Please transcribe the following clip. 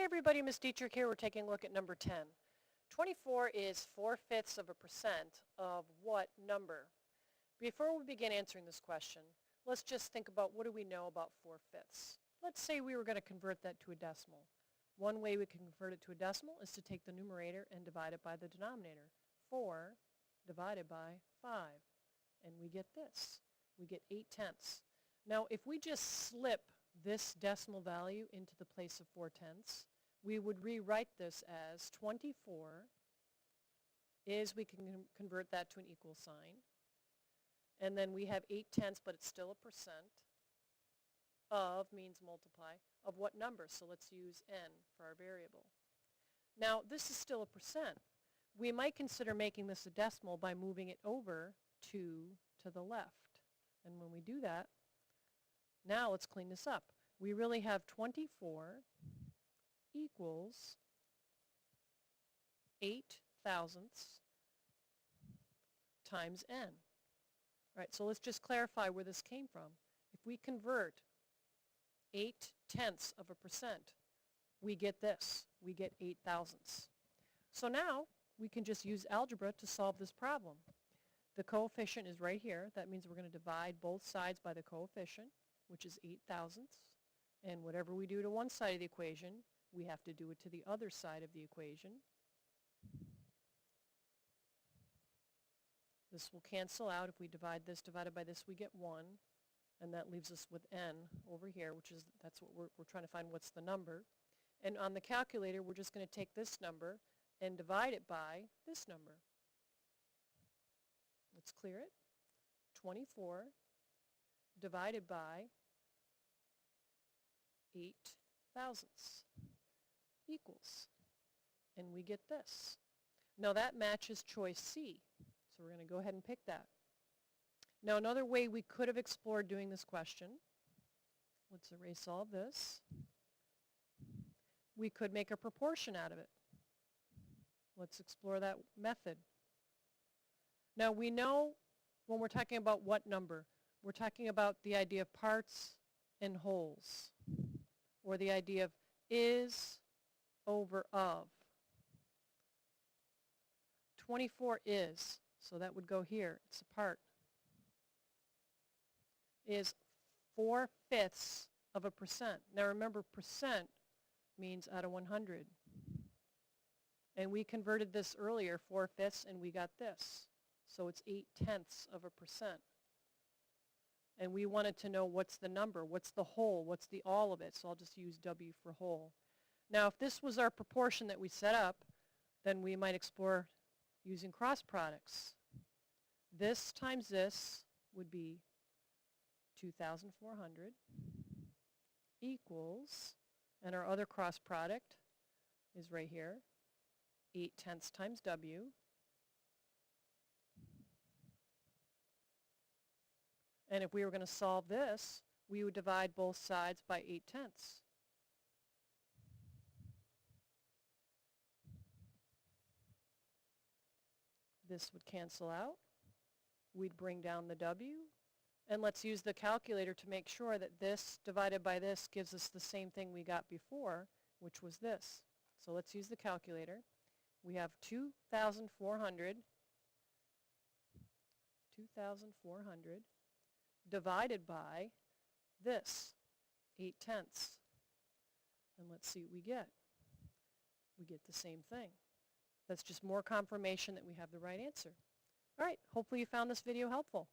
Hey everybody, Miss Dietrich here. We're taking a look at number 10. 24 is 4/5% of what number? Before we begin answering this question, let's just think about what do we know about 4/5. Let's say we were going to convert that to a decimal. One way we can convert it to a decimal is to take the numerator and divide it by the denominator. 4 divided by 5. And we get this. We get 8/10. Now if we just slip this decimal value into the place of 4/10, we would rewrite this as 24 is, we can convert that to an equal sign, and then we have 8/10, but it's still a percent of means multiply of what number? So let's use n for our variable. Now this is still a percent. We might consider making this a decimal by moving it over 2 to the left. And when we do that, now let's clean this up. We really have 24 equals 8/1000 times n. All right, so let's just clarify where this came from. If we convert 8/10%, we get this. We get 8/1000. So now we can just use algebra to solve this problem. The coefficient is right here. That means we're going to divide both sides by the coefficient, which is 8/1000. And whatever we do to one side of the equation, we have to do it to the other side of the equation. This will cancel out. If we divide this divided by this, we get 1. And that leaves us with n over here, which is, that's what we're trying to find, what's the number. And on the calculator, we're just going to take this number and divide it by this number. Let's clear it. 24 divided by 8/1000 equals, and we get this. Now that matches choice C, so we're going to go ahead and pick that. Now another way we could have explored doing this question, let's erase all of this. We could make a proportion out of it. Let's explore that method. Now we know when we're talking about what number, we're talking about the idea of parts and wholes, or the idea of is over of. 24 is, so that would go here, it's a part, is 4/5%. Now remember, percent means out of 100. And we converted this earlier, 4/5, and we got this. So it's 8/10%. And we wanted to know what's the number, what's the whole, what's the all of it. So I'll just use W for whole. Now if this was our proportion that we set up, then we might explore using cross products. This times this would be 2,400 equals, and our other cross product is right here, 8/10 times W. And if we were going to solve this, we would divide both sides by 8/10. This would cancel out. We'd bring down the W. And let's use the calculator to make sure that this divided by this gives us the same thing we got before, which was this. So let's use the calculator. We have 2,400 divided by this, 8/10. And let's see what we get. We get the same thing. That's just more confirmation that we have the right answer. All right, hopefully you found this video helpful.